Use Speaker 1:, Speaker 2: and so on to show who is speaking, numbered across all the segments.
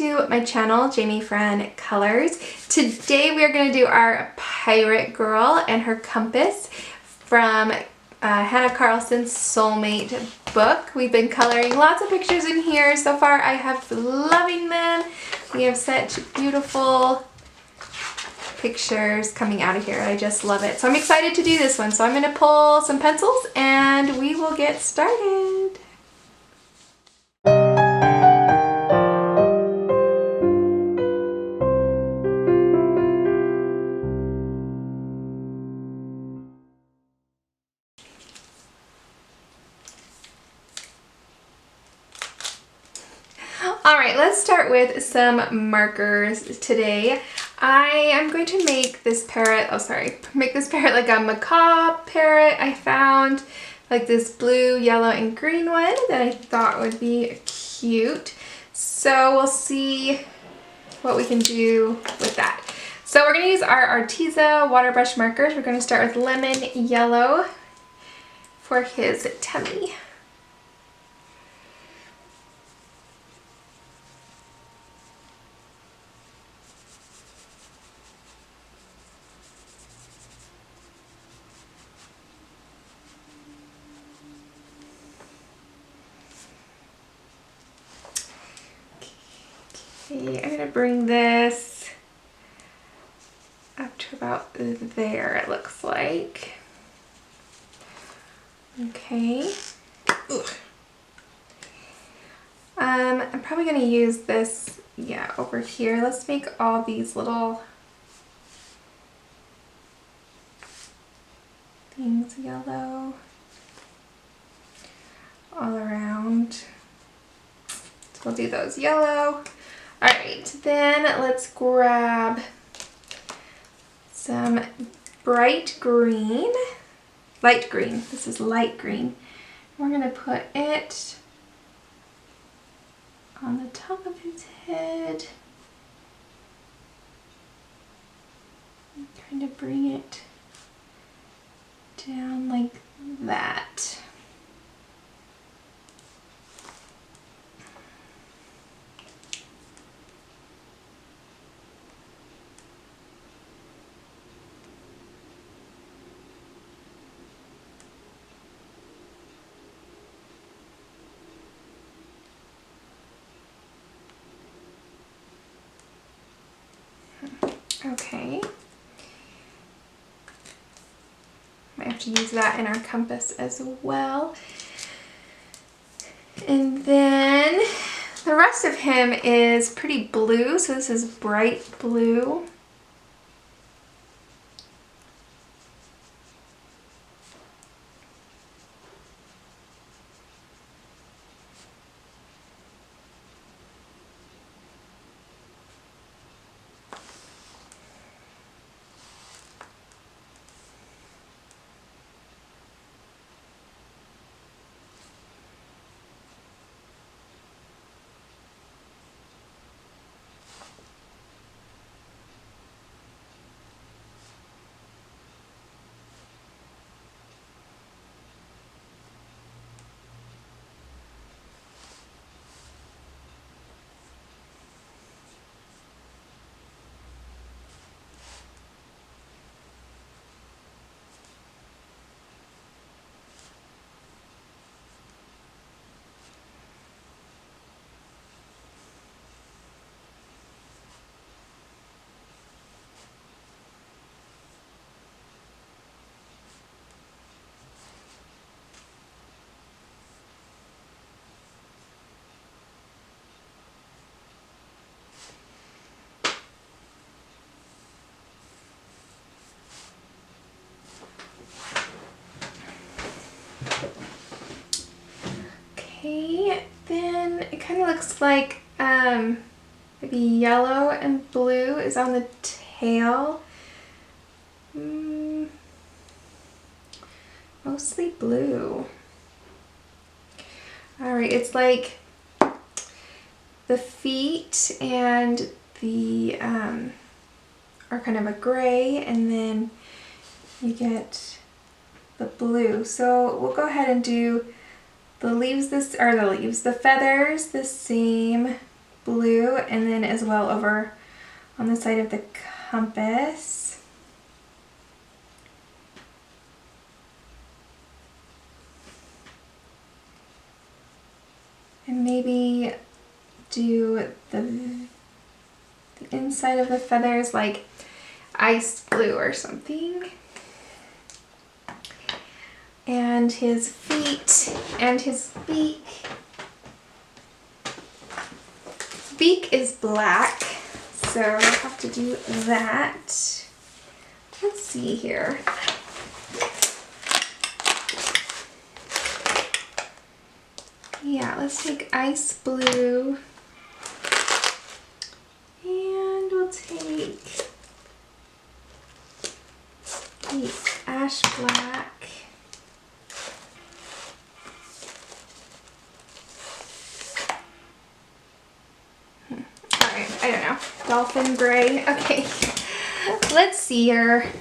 Speaker 1: to my channel, Jamie Fran Colors. Today we are going to do our Pirate Girl and her compass from Hanna Karlzon's Soulmate book. We've been coloring lots of pictures in here. So far I have been loving them. We have such beautiful pictures coming out of here. I just love it. So I'm excited to do this one. So I'm going to pull some pencils and we will get started. Alright, let's start with some markers today. I am going to make this parrot, make this parrot like a macaw parrot. I found like this blue, yellow, and green one that I thought would be cute. So we'll see what we can do with that. So we're going to use our Arteza water brush markers. We're going to start with lemon yellow for his tummy. Okay, I'm going to bring this up to about there, it looks like. Okay. Ugh. I'm probably going to use this, yeah, over here. Let's make all these little things yellow all around. So we'll do those yellow. Alright, then let's grab some bright green, light green. This is light green. We're going to put it on the top of his head. And kind of bring it down like that. Okay. Might have to use that in our compass as well. And then the rest of him is pretty blue, so this is bright blue. Okay, then it kind of looks like maybe yellow and blue is on the tail. Mostly blue. Alright, it's like the feet and the are kind of a gray, and then you get the blue. So we'll go ahead and do the leaves, the feathers the same blue, and then as well over on the side of the compass. And maybe do the inside of the feathers like ice blue or something. And his feet and his beak. Beak is black, so I'll have to do that. Let's see here. Yeah, let's take ice blue, and we'll take the ash black. Alright, I don't know. Dolphin gray. Okay, let's see here.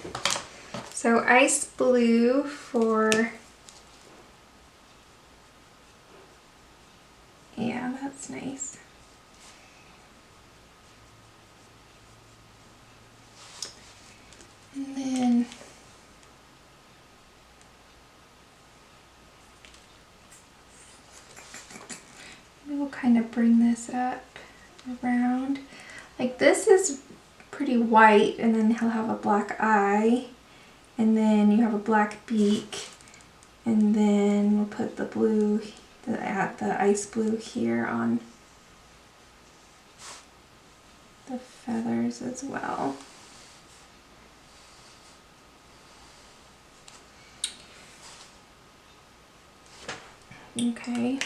Speaker 1: So ice blue for... Yeah, that's nice. And then we'll kind of bring this up around. Like this is pretty white, and then he'll have a black eye, and then you have a black beak, and then we'll put the blue, the ice blue here on the feathers as well. Okay.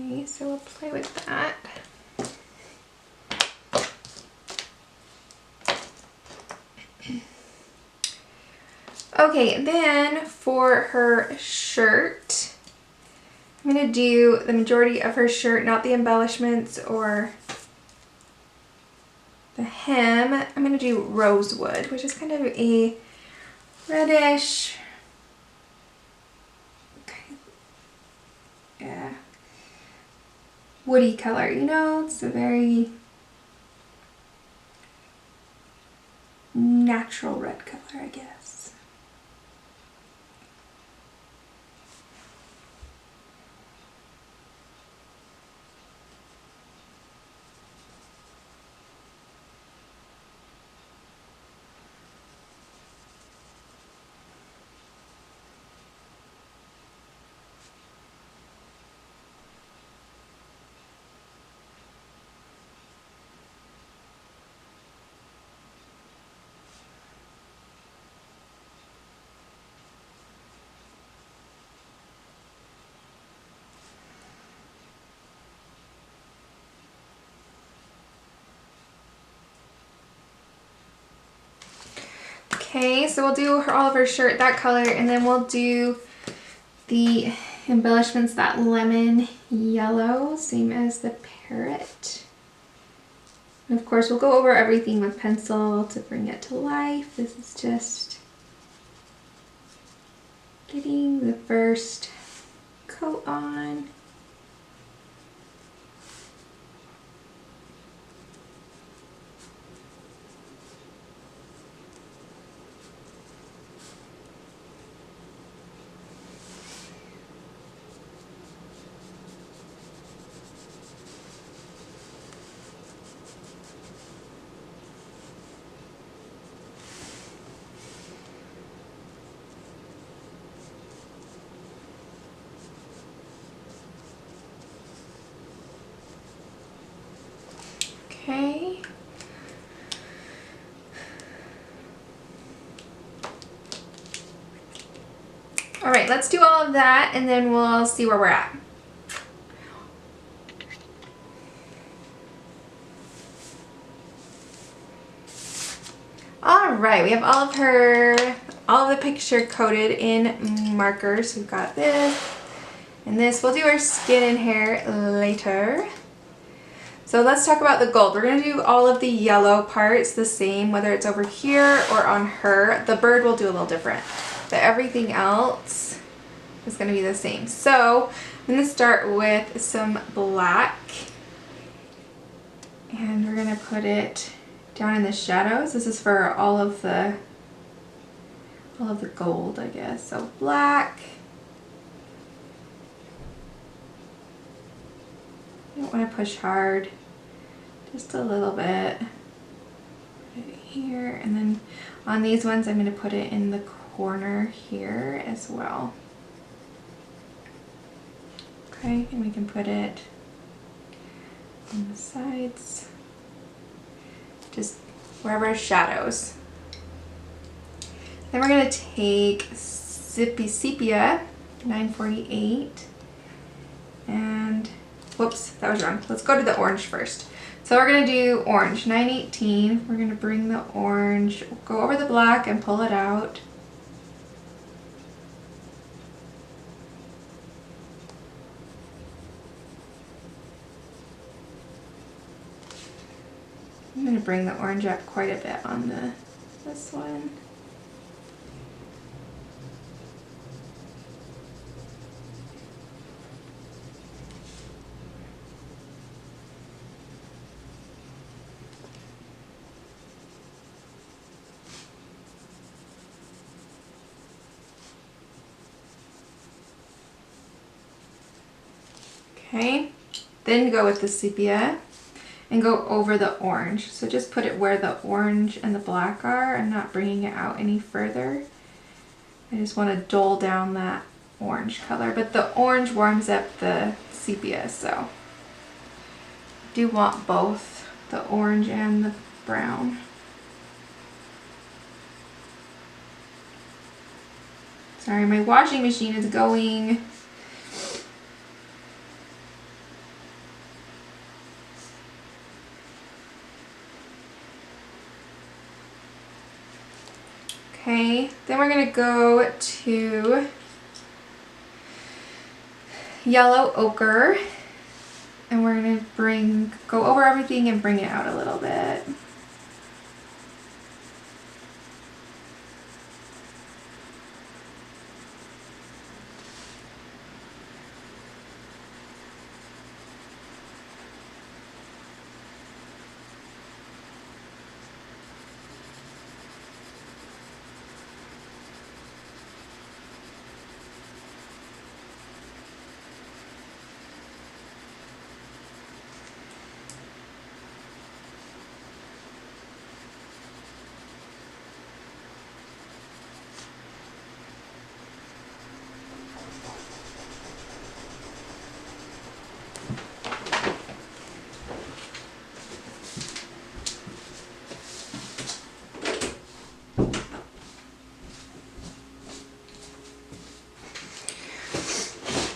Speaker 1: Okay, so we'll play with that. Okay, then for her shirt, I'm going to do the majority of her shirt, not the embellishments or the hem. I'm going to do rosewood, which is kind of a reddish, yeah, woody color, you know, it's a very natural red color, I guess. Okay, so we'll do all of her shirt that color, and then we'll do the embellishments that lemon yellow, same as the parrot. And of course we'll go over everything with pencil to bring it to life. This is just getting the first coat on. All right, let's do all of that and then we'll see where we're at. All right, we have all of the picture coated in markers. We've got this and this. We'll do our skin and hair later. So let's talk about the gold. We're gonna do all of the yellow parts the same, whether it's over here or on her. The bird will do a little different, but everything else is gonna be the same. So I'm gonna start with some black and we're gonna put it down in the shadows. This is for all of the gold, I guess. So black. You don't want to push hard, just a little bit. Put it here, and then on these ones I'm going to put it in the corner here as well. Okay, and we can put it on the sides, just wherever shadows. Then we're going to take Sepia 948 and whoops, that was wrong. Let's go to the orange first. So we're going to do orange 918. We're going to bring the orange, go over the black and pull it out. I'm going to bring the orange up quite a bit on this one. Okay, then go with the sepia and go over the orange. So just put it where the orange and the black are. I'm not bringing it out any further. I just want to dull down that orange color, but the orange warms up the sepia, so I do want both the orange and the brown. Sorry, my washing machine is going. Okay, then we're going to go to yellow ochre and we're going to go over everything and bring it out a little bit.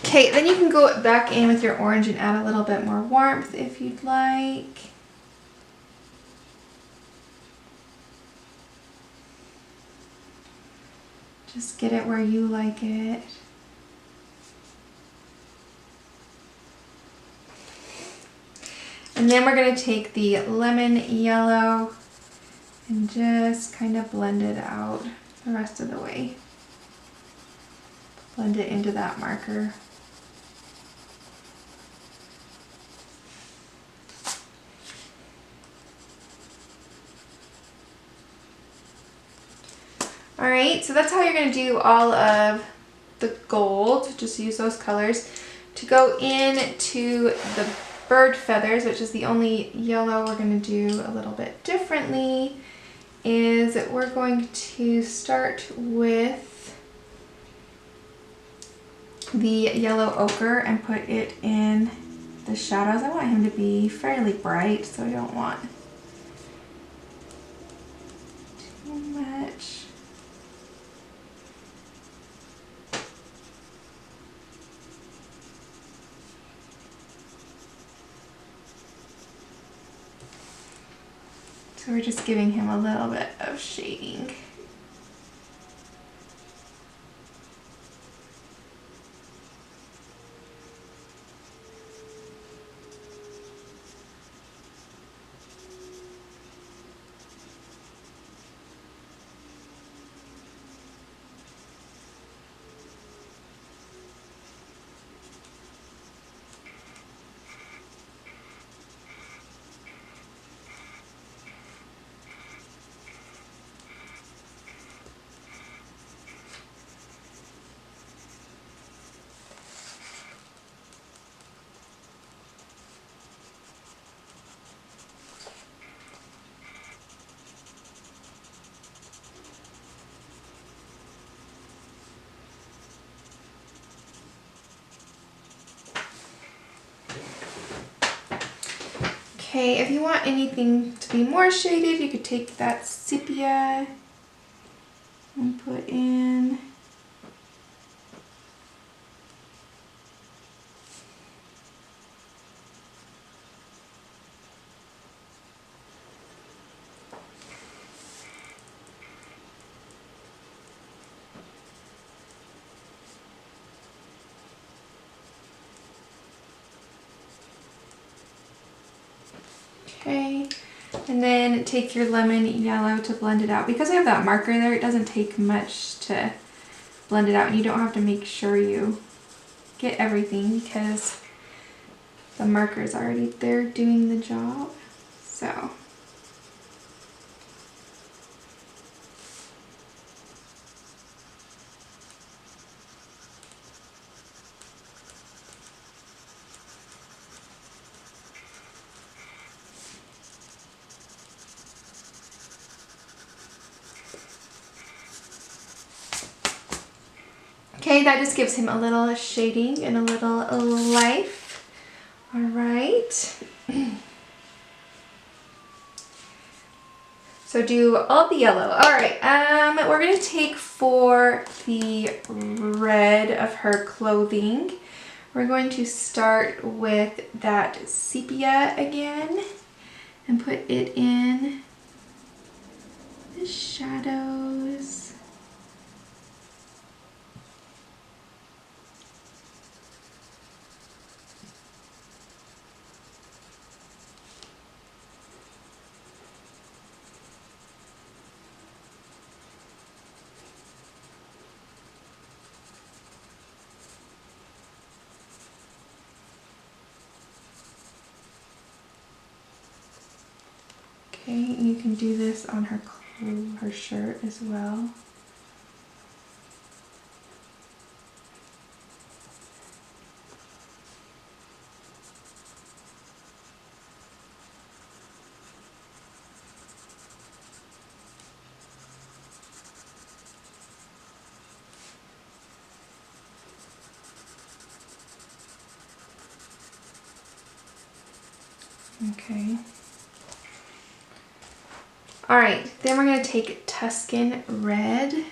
Speaker 1: Okay, then you can go back in with your orange and add a little bit more warmth if you'd like. Just get it where you like it. And then we're going to take the lemon yellow and just kind of blend it out the rest of the way. Blend it into that marker. Alright, so that's how you're going to do all of the gold. Just use those colors. To go into the bird feathers, which is the only yellow we're going to do a little bit differently, is we're going to start with the yellow ochre and put it in the shadows. I want him to be fairly bright, so I don't want too much. So we're just giving him a little bit of shading. Okay, if you want anything to be more shaded, you could take that sepia and put in. Okay, and then take your lemon yellow to blend it out. Because I have that marker there, it doesn't take much to blend it out, and you don't have to make sure you get everything because the marker is already there doing the job. So. Okay, that just gives him a little shading and a little life. All right. So do all the yellow. All right, we're gonna take for the red of her clothing. We're going to start with that sepia again and put it in the shadows. Okay, and you can do this on her shirt as well. Okay. All right, then we're gonna take Tuscan red.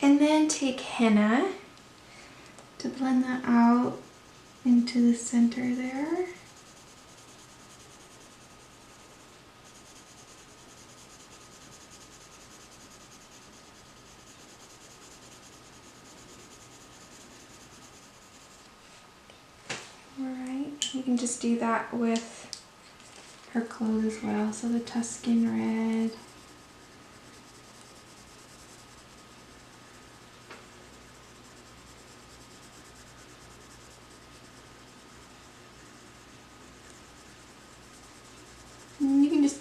Speaker 1: And then take henna to blend that out into the center there. All right, you can just do that with her clothes as well. So the Tuscan red.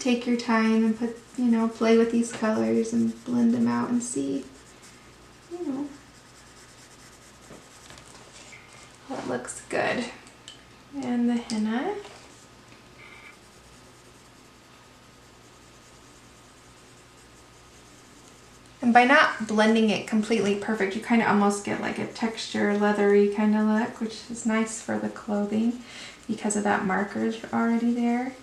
Speaker 1: take your time and put, you know, play with these colors and blend them out and see, you know, what looks good. And the henna. And by not blending it completely perfect, you kind of almost get like a texture, leathery kind of look, which is nice for the clothing because of that marker's already there.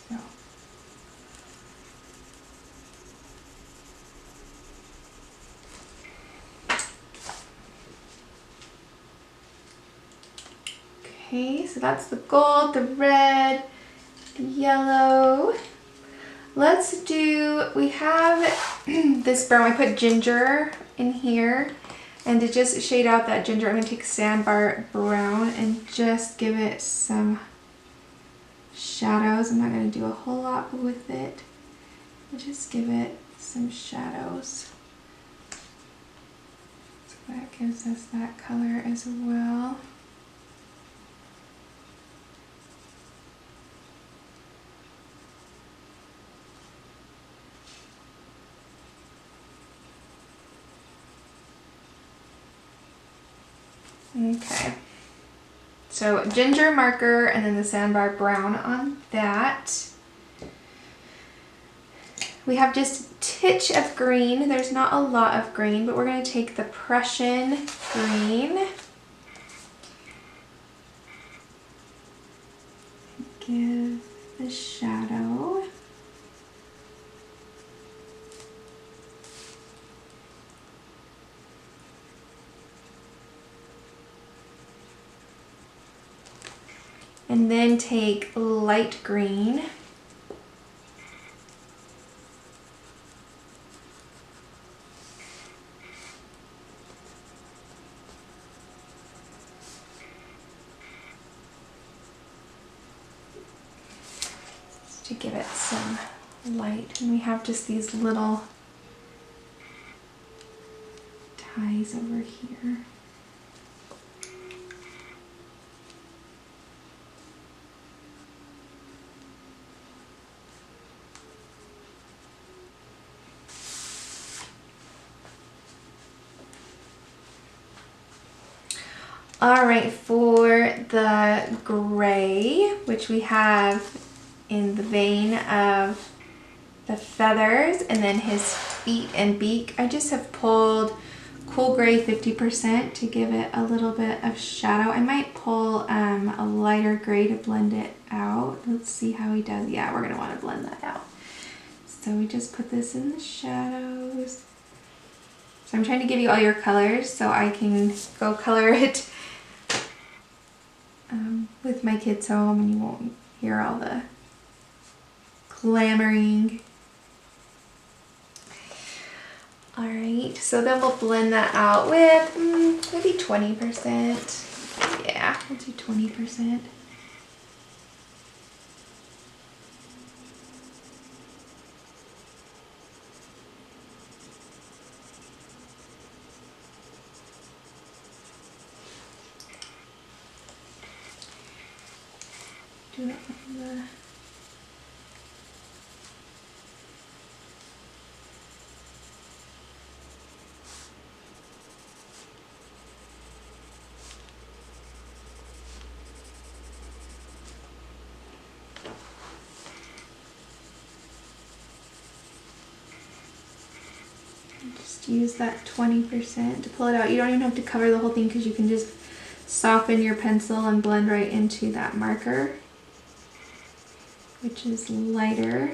Speaker 1: So. Okay, so that's the gold, the red, the yellow. Let's do, we have this brown, I put ginger in here, and to just shade out that ginger, I'm going to take sandbar brown and just give it some shadows. I'm not going to do a whole lot with it. I'll just give it some shadows. So that gives us that color as well. Okay, so ginger marker and then the sandbar brown on that. We have just a titch of green. There's not a lot of green, but we're going to take the Prussian green. Give the shadow. And then take light green. Just to give it some light. And we have just these little ties over here. All right, for the gray, which we have in the vein of the feathers and then his feet and beak, I just have pulled cool gray 50% to give it a little bit of shadow. I might pull a lighter gray to blend it out. Let's see how he does. Yeah, we're gonna wanna blend that out. So we just put this in the shadows. So I'm trying to give you all your colors so I can go color it with my kids home and you won't hear all the clamoring. All right, so then we'll blend that out with maybe 20%. Yeah, we'll do 20%. Do it on the just use that 20% to pull it out. You don't even have to cover the whole thing because you can just soften your pencil and blend right into that marker, which is lighter.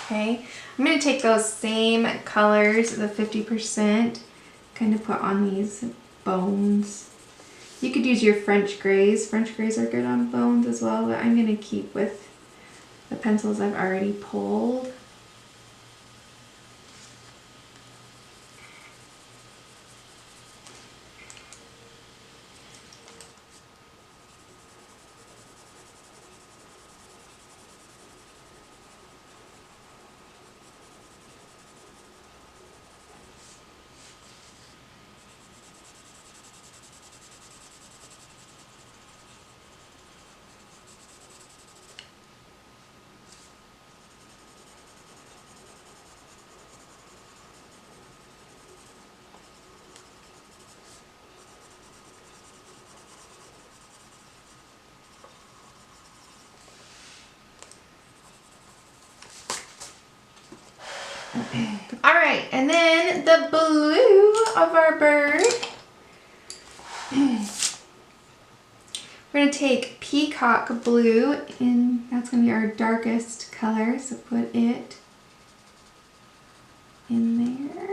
Speaker 1: Okay, I'm going to take those same colors, the 50%, kind of put on these bones. You could use your French grays. French grays are good on bones as well, but I'm going to keep with the pencils I've already pulled. All right, and then the blue of our bird. We're gonna take peacock blue, and that's gonna be our darkest color, so put it in there.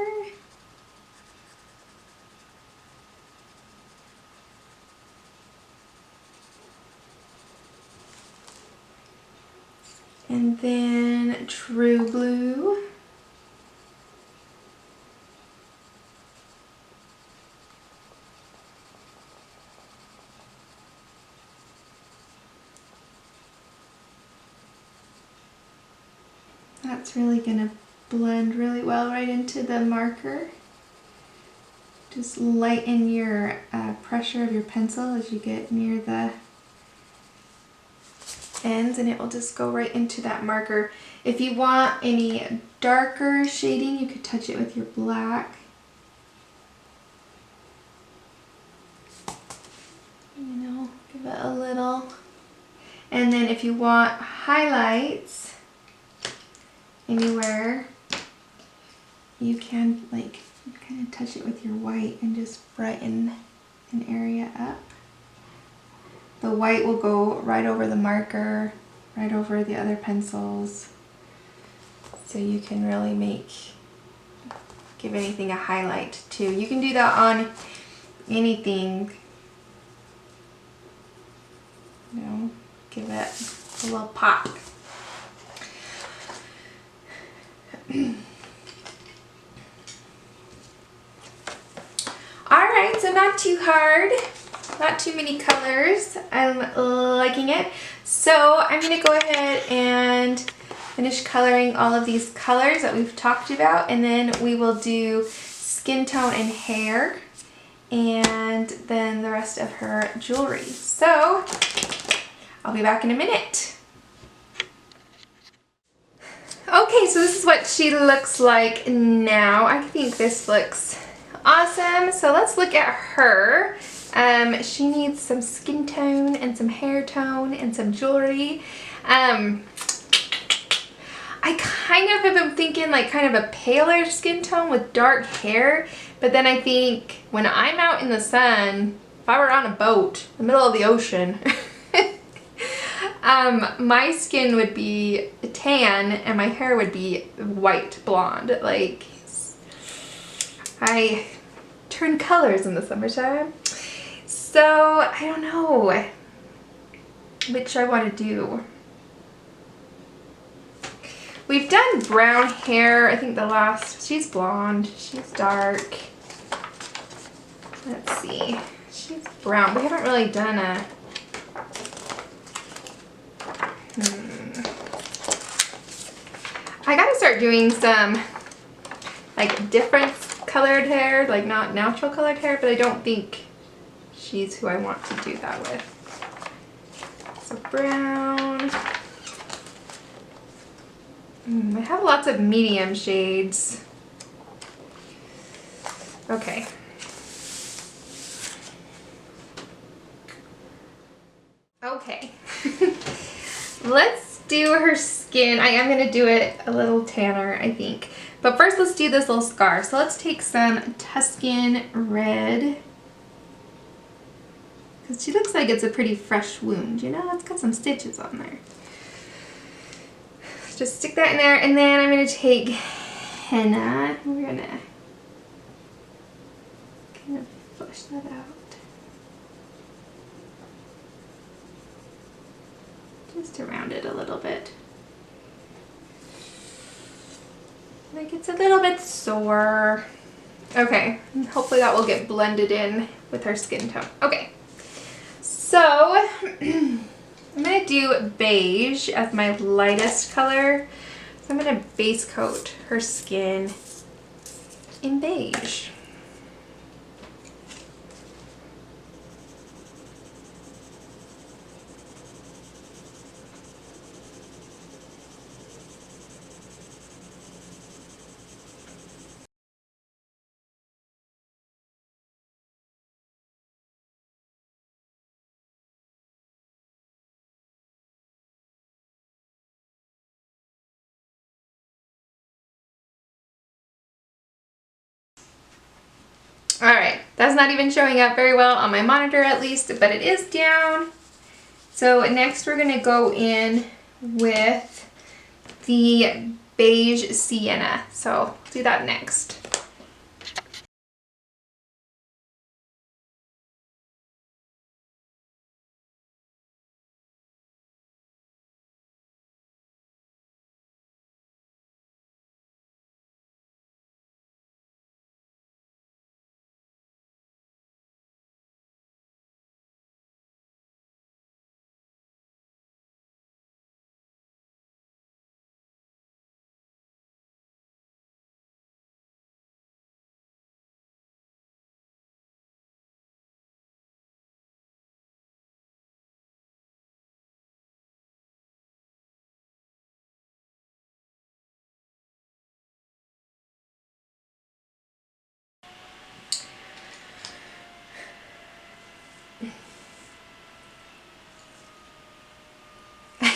Speaker 1: And then true blue. That's really gonna blend really well right into the marker. Just lighten your pressure of your pencil as you get near the ends, and it will just go right into that marker. If you want any darker shading, you could touch it with your black. You know, give it a little. And then if you want highlights anywhere, you can like kind of touch it with your white and just brighten an area up. The white will go right over the marker, right over the other pencils. So you can really give anything a highlight too. You can do that on anything. You know, give it a little pop. Alright, so not too hard, not too many colors. I'm liking it. So I'm going to go ahead and finish coloring all of these colors that we've talked about, and then we will do skin tone and hair, and then the rest of her jewelry. So I'll be back in a minute. Okay, so this is what she looks like now. I think this looks awesome. So let's look at her. She needs some skin tone and some hair tone and some jewelry. I kind of have been thinking like kind of a paler skin tone with dark hair, but then I think when I'm out in the sun, if I were on a boat in the middle of the ocean, my skin would be tan and my hair would be white blonde. Like, I turn colors in the summertime. So I don't know which I want to do. We've done brown hair. I think she's blonde, she's dark. Let's see, she's brown. We haven't really done a, I gotta start doing some like different colored hair, like not natural colored hair, but I don't think she's who I want to do that with. So brown. I have lots of medium shades. Okay. Okay. Let's do her skin. I am gonna do it a little tanner, I think. But first let's do this little scar. So let's take some Tuscan red. Because she looks like it's a pretty fresh wound, you know? It's got some stitches on there. Just stick that in there, and then I'm going to take henna. We're going to kind of flush that out. Just to round it a little bit. Like it's a little bit sore. Okay, hopefully that will get blended in with her skin tone. Okay, so I'm going to do beige as my lightest color. So I'm going to base coat her skin in beige. All right, that's not even showing up very well on my monitor at least, but it is down. So next we're gonna go in with the beige sienna. So I'll do that next.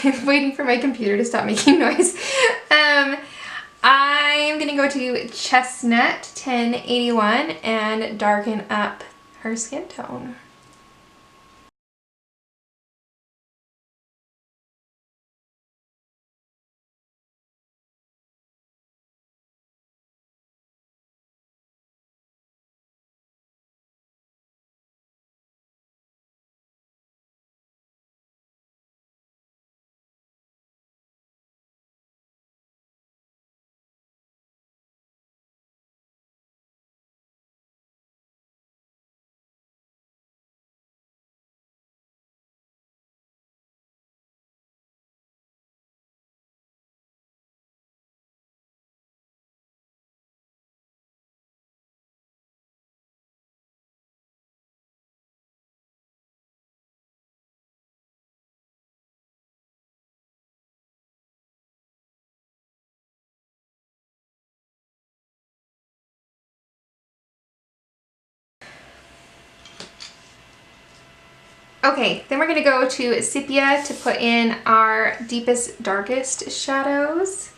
Speaker 1: I'm waiting for my computer to stop making noise. I'm gonna go to Chestnut 1081 and darken up her skin tone. Okay, then we're gonna go to Sepia to put in our deepest, darkest shadows.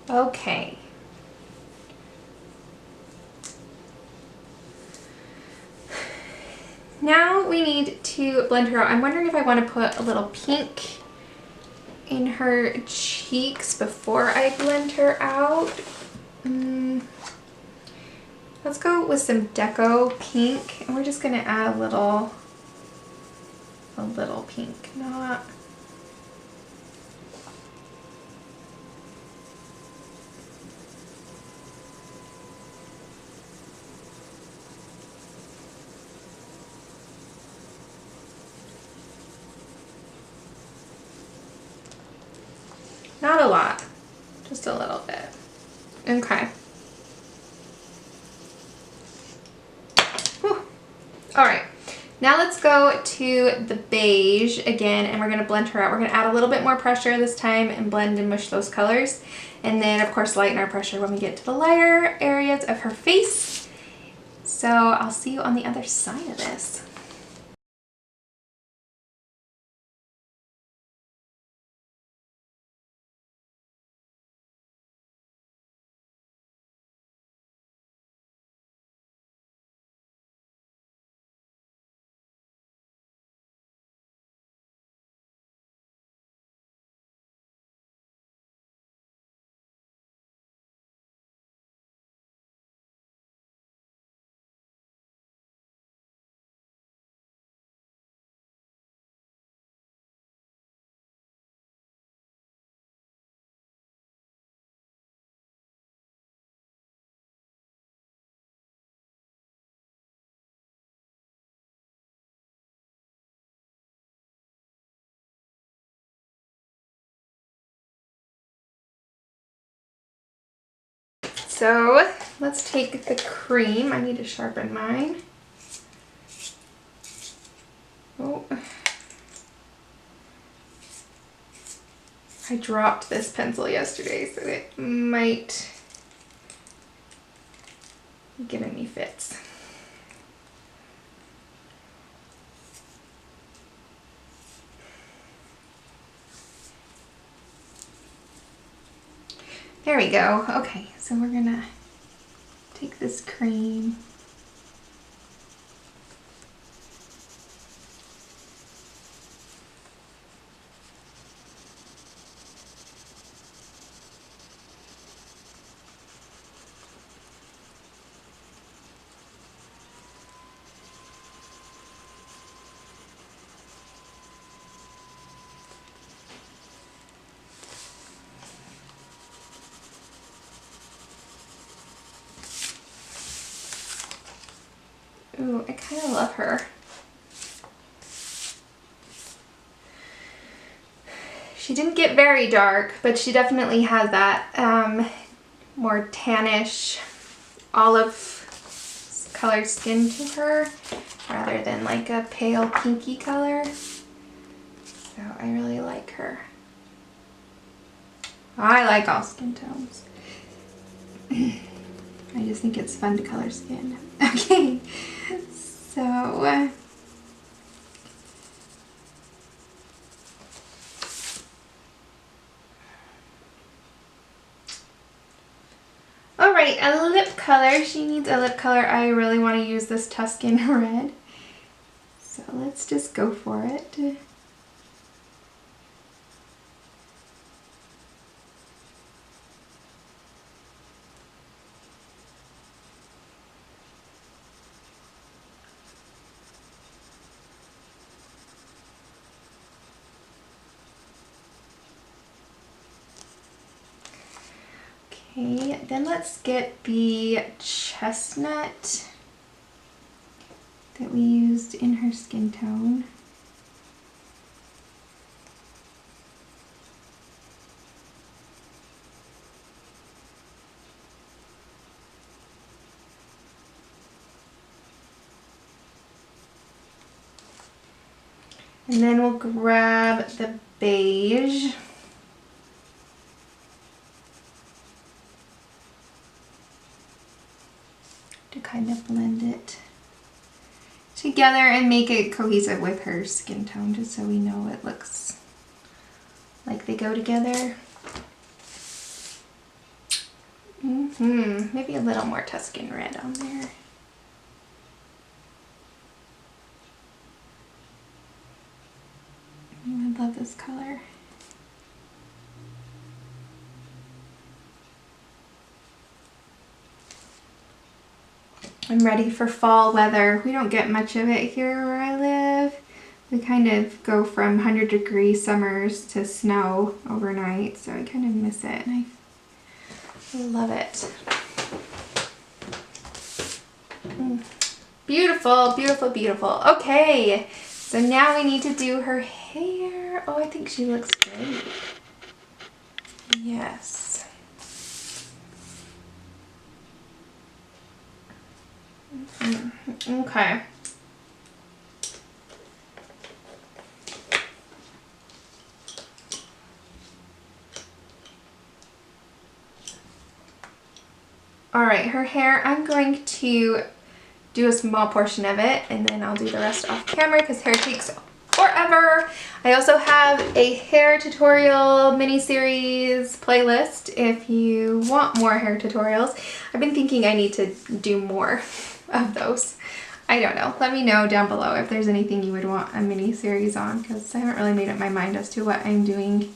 Speaker 1: Okay. Now we need to blend her out. I'm wondering if I want to put a little pink in her cheeks before I blend her out. Let's go with some Deco pink, and we're just gonna add a little pink, not a lot, just a little bit. Okay. Whew. All right, now let's go to the beige again, and we're gonna blend her out. We're gonna add a little bit more pressure this time and blend and mush those colors. And then of course lighten our pressure when we get to the lighter areas of her face. So I'll see you on the other side of this. So let's take the cream. I need to sharpen mine. Oh. I dropped this pencil yesterday, so it might be giving me fits. There we go. Okay, so we're gonna take this cream. Ooh, I kind of love her. She didn't get very dark, but she definitely has that more tannish, olive colored skin to her, rather than like a pale pinky color. So I really like her. I like all skin tones. I just think it's fun to color skin. Okay, so all right, a lip color. She needs a lip color. I really want to use this Tuscan red, so let's just go for it. Okay, then let's get the chestnut that we used in her skin tone. And then we'll grab the beige. To kind of blend it together and make it cohesive with her skin tone, just so we know it looks like they go together. Maybe a little more Tuscan red on there. I love this color. I'm ready for fall weather. We don't get much of it here where I live. We kind of go from 100-degree summers to snow overnight, so I kind of miss it, and I love it. Beautiful, beautiful, beautiful. Okay, so now we need to do her hair. Oh, I think she looks great. Yes. Okay. All right, her hair, I'm going to do a small portion of it and then I'll do the rest off camera because hair takes forever. I also have a hair tutorial mini-series playlist if you want more hair tutorials. I've been thinking I need to do more of those. I don't know. Let me know down below if there's anything you would want a mini-series on, because I haven't really made up my mind as to what I'm doing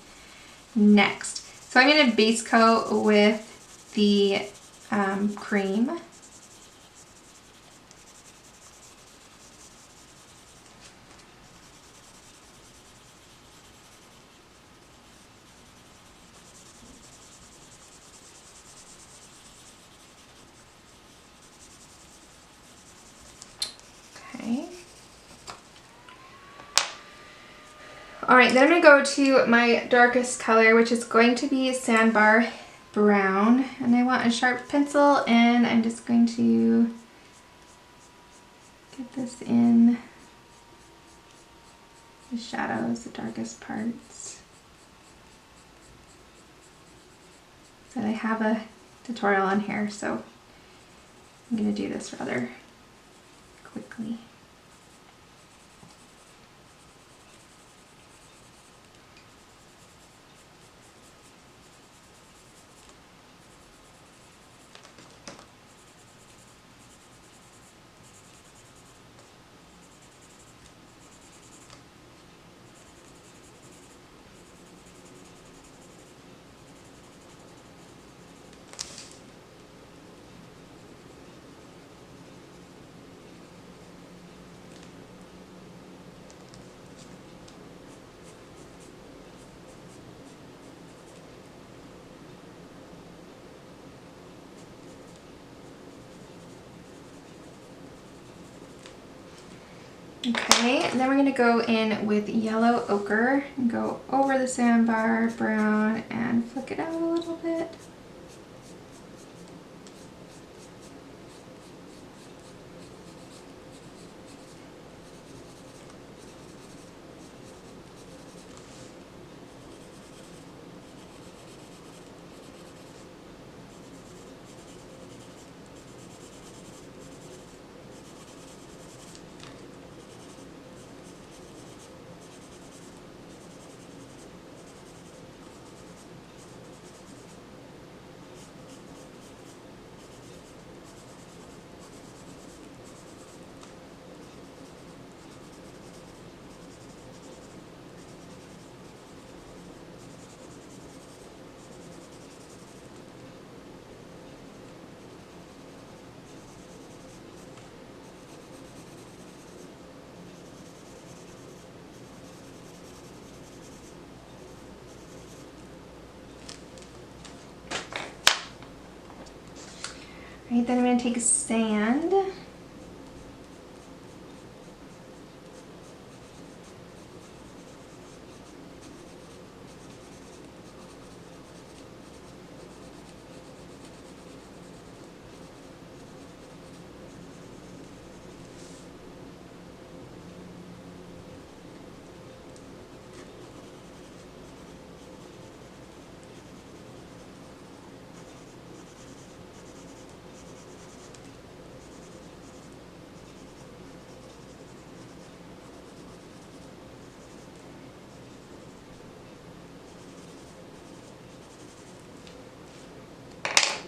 Speaker 1: next. So I'm going to base coat with the cream. Okay. All right, then I'm gonna go to my darkest color, which is going to be Sandbar Brown. And I want a sharp pencil, and I'm just going to get this in the shadows, the darkest parts. but I have a tutorial on here, so I'm gonna do this rather quickly. Okay, and then we're going to go in with yellow ochre and go over the sandbar brown and flick it out a little bit. Right, then I'm going to take sand.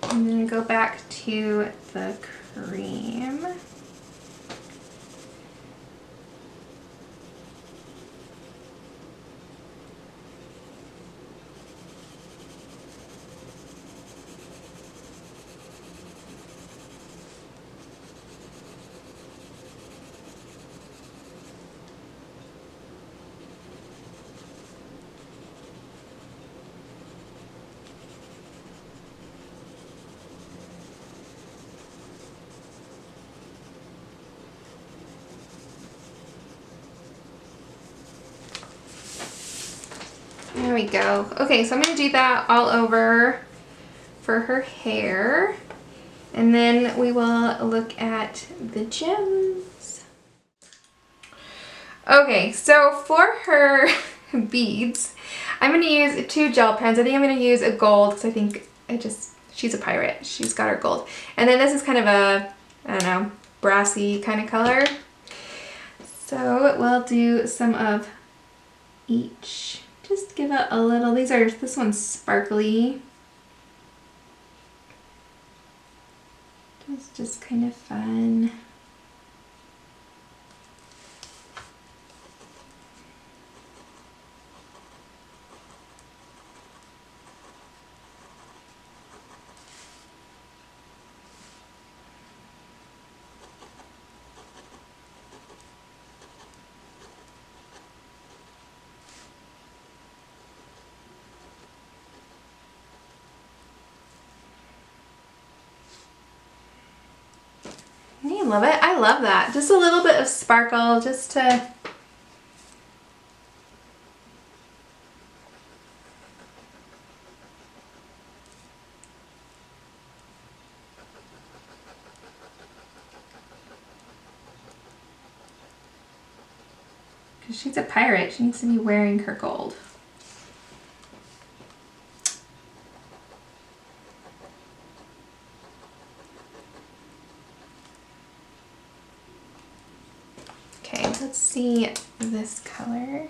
Speaker 1: I'm going to go back to the cream. There we go. Okay, so I'm going to do that all over for her hair. And then we will look at the gems. Okay, so for her beads, I'm going to use 2 gel pens. I think I'm going to use a gold because I think she's a pirate. She's got her gold. And then this is kind of a, I don't know, brassy kind of color. So we'll do some of each. Just give it a little, this one's sparkly. It's just kind of fun. You love it? I love that. Just a little bit of sparkle just to... Because she's a pirate, she needs to be wearing her gold. let's see this color.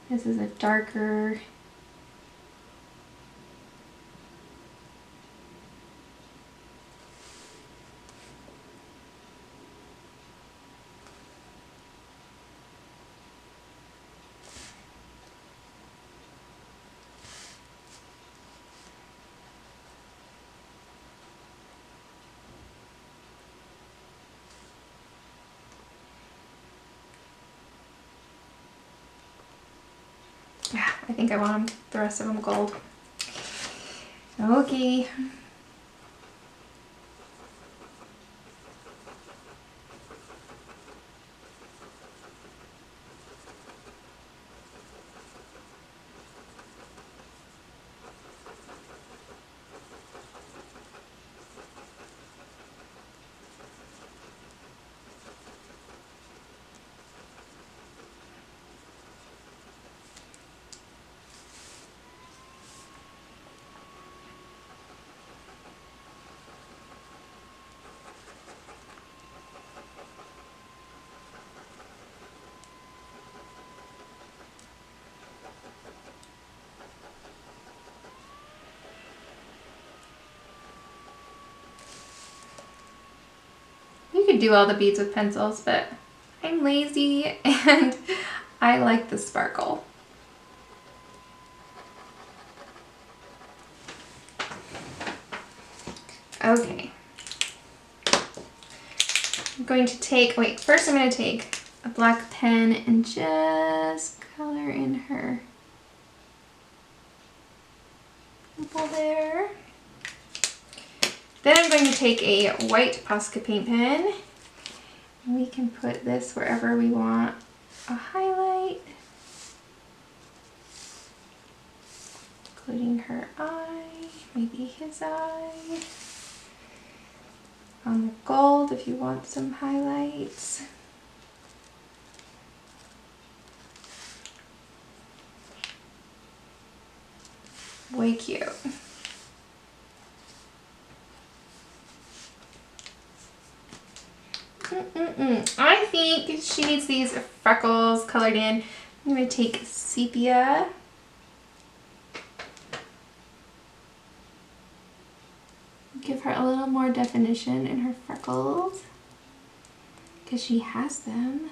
Speaker 1: This is a darker. Yeah, I think I want them, the rest of them gold. Okay. You could do all the beads with pencils, but I'm lazy and I like the sparkle. Okay. I'm going to take, wait, first I'm going to take a black pen and just color in her pimple there. Then I'm going to take a white Posca paint pen, and we can put this wherever we want a highlight, including her eye, maybe his eye, on the gold if you want some highlights. Way cute. I think she needs these freckles colored in. I'm going to take sepia. Give her a little more definition in her freckles, because she has them.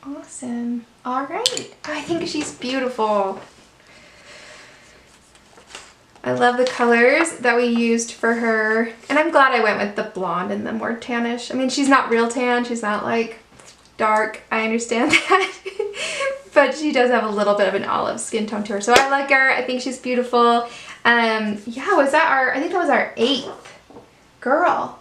Speaker 1: Awesome. All right. I think she's beautiful. I love the colors that we used for her. And I'm glad I went with the blonde and the more tannish. I mean, she's not real tan. She's not like dark. I understand that. But she does have a little bit of an olive skin tone to her. So I like her. I think she's beautiful. Yeah, was that I think that was our 8th girl.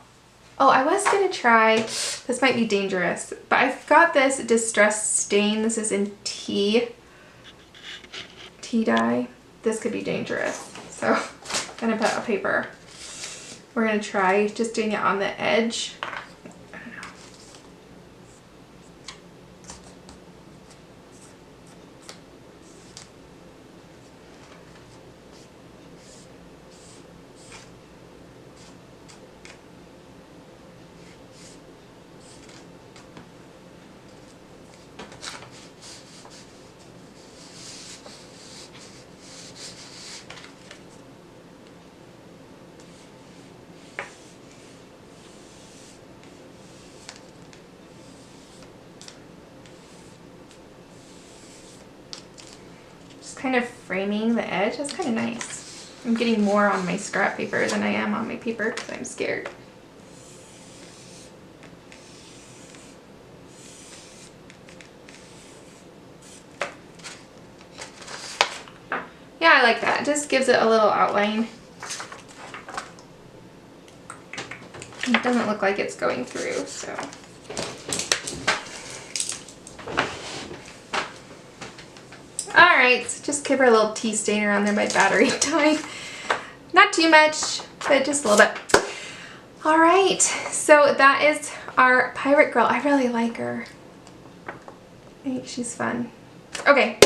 Speaker 1: Oh, I was gonna try, this might be dangerous, but I've got this distressed stain. This is in tea dye. This could be dangerous. So I'm gonna put a paper. We're gonna try just doing it on the edge. I don't know. Kind of framing the edge. That's kind of nice. I'm getting more on my scrap paper than I am on my paper because I'm scared. Yeah, I like that. It just gives it a little outline. It doesn't look like it's going through, so. Alright, so just give her a little tea stain around there by battery time. Not too much, but just a little bit. All right, so that is our pirate girl. I really like her. I think she's fun. Okay,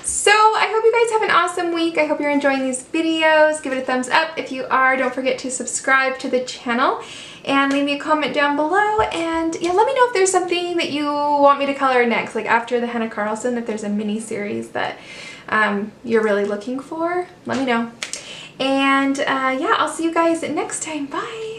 Speaker 1: so I hope you guys have an awesome week. I hope you're enjoying these videos. Give it a thumbs up. If you are, don't forget to subscribe to the channel and leave me a comment down below. And yeah, let me know if there's something that you want me to color next, like after the Hanna Karlzon, if there's a mini series that you're really looking for, let me know. And yeah, I'll see you guys next time. Bye.